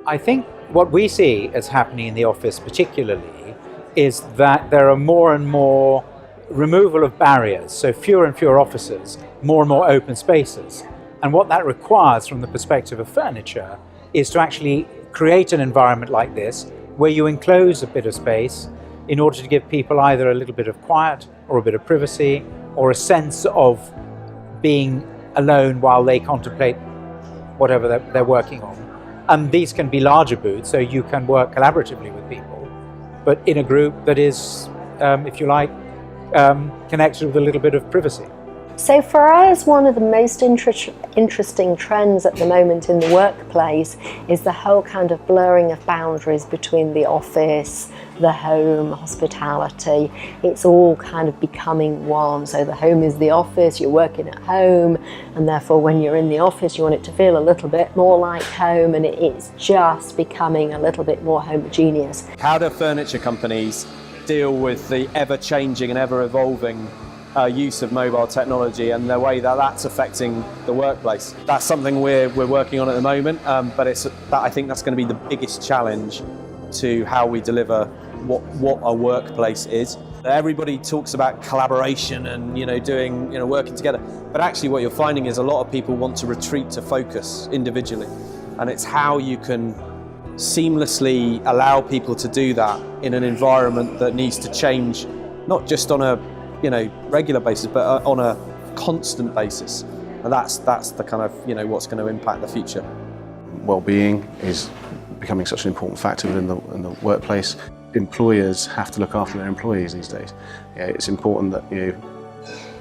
I think what we see as happening in the office particularly is that there are more and more removal of barriers, so fewer and fewer offices, more and more open spaces. And what that requires from the perspective of furniture is to actually create an environment like this where you enclose a bit of space in order to give people either a little bit of quiet or a bit of privacy or a sense of being alone while they contemplate whatever they're working on. And these can be larger booths, so you can work collaboratively with people, but in a group that is, if you like, connected with a little bit of privacy. So for us, one of the most interesting trends at the moment in the workplace is the whole kind of blurring of boundaries between the office, the home, hospitality. It's all kind of becoming one. So the home is the office, you're working at home, and therefore when you're in the office you want it to feel a little bit more like home, and it's just becoming a little bit more homogeneous. How do furniture companies deal with the ever-changing and ever-evolving use of mobile technology and the way that that's affecting the workplace? That's something we're working on at the moment, but I think that's going to be the biggest challenge to how we deliver what a workplace is. Everybody talks about collaboration and working together, but actually what you're finding is a lot of people want to retreat to focus individually, and it's how you can seamlessly allow people to do that in an environment that needs to change, not just on a regular basis, but on a constant basis. And that's the kind of what's going to impact the future. Well-being is becoming such an important factor within the workplace. Employers have to look after their employees these days. It's important that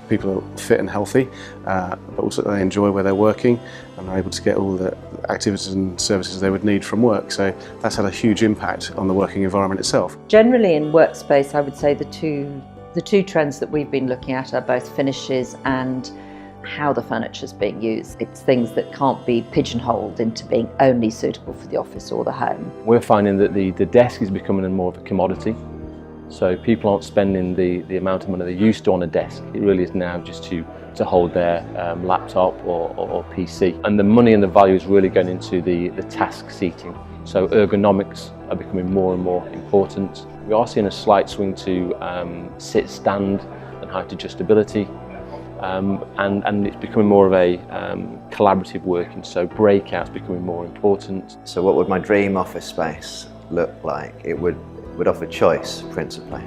people are fit and healthy, but also that they enjoy where they're working and are able to get all the activities and services they would need from work. So that's had a huge impact on the working environment itself. Generally in workspace, I would say the two trends that we've been looking at are both finishes and how the furniture is being used. It's things that can't be pigeonholed into being only suitable for the office or the home. We're finding that the desk is becoming more of a commodity. So people aren't spending the amount of money they used to on a desk. It really is now just to hold their laptop or PC. And the money and the value is really going into the task seating. So ergonomics are becoming more and more important. We are seeing a slight swing to sit-stand and height adjustability, and it's becoming more of a collaborative working, so breakouts becoming more important. So what would my dream office space look like? It would offer choice, principally.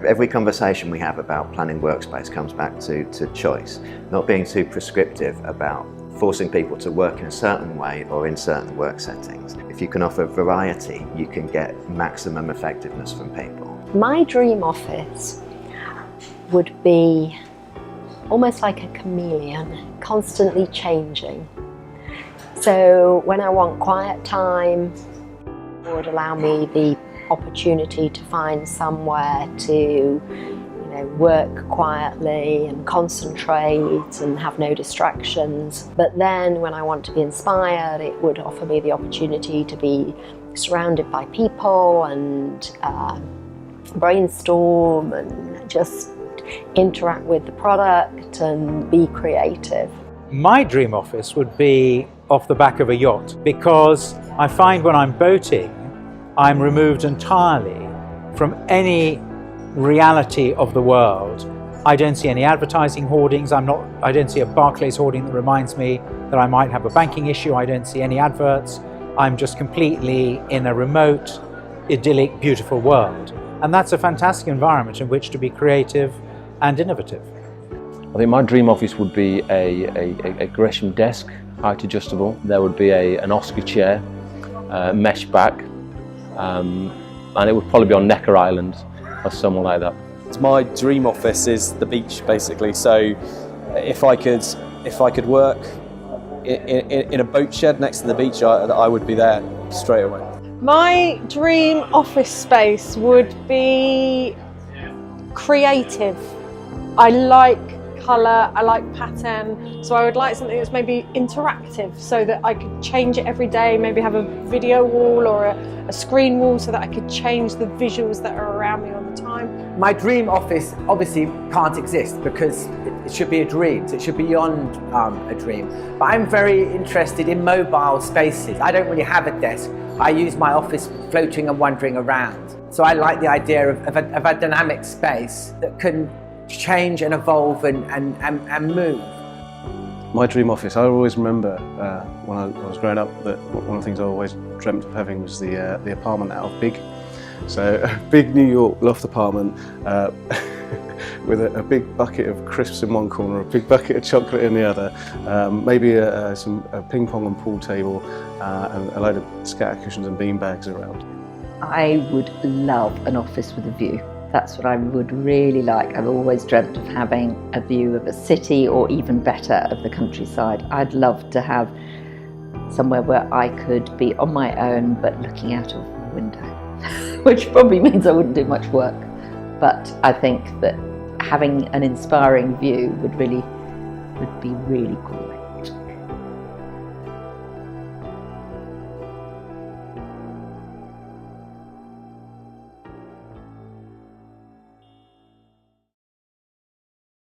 Every conversation we have about planning workspace comes back to choice, not being too prescriptive about forcing people to work in a certain way or in certain work settings. If you can offer variety, you can get maximum effectiveness from people. My dream office would be almost like a chameleon, constantly changing. So when I want quiet time, it would allow me the opportunity to find somewhere to work quietly and concentrate and have no distractions. But then when I want to be inspired, it would offer me the opportunity to be surrounded by people and brainstorm and just interact with the product and be creative. My dream office would be off the back of a yacht, because I find when I'm boating, I'm removed entirely from any reality of the world. I don't see any advertising hoardings. I don't see a Barclays hoarding that reminds me that I might have a banking issue. I don't see any adverts. I'm just completely in a remote, idyllic, beautiful world. And that's a fantastic environment in which to be creative and innovative. I think my dream office would be a Gresham desk, height adjustable. There would be an Oscar chair, mesh back, and it would probably be on Necker Island or somewhere like that. My dream office is the beach, basically. So if I could work in a boat shed next to the beach, I would be there straight away. My dream office space would be creative. I like colour, I like pattern, so I would like something that's maybe interactive so that I could change it every day, maybe have a video wall or a screen wall so that I could change the visuals that are around me all the time. My dream office obviously can't exist because it should be a dream, so it should be beyond a dream. But I'm very interested in mobile spaces. I don't really have a desk. I use my office floating and wandering around. So I like the idea of a dynamic space that can change and evolve and move. My dream office, I always remember when I was growing up that one of the things I always dreamt of having was the apartment out of Big. So a big New York loft apartment with a big bucket of crisps in one corner, a big bucket of chocolate in the other, maybe a ping pong and pool table and a load of scatter cushions and bean bags around. I would love an office with a view. That's what I would really like. I've always dreamt of having a view of a city or even better of the countryside. I'd love to have somewhere where I could be on my own but looking out of a window, which probably means I wouldn't do much work. But I think that having an inspiring view would be really cool.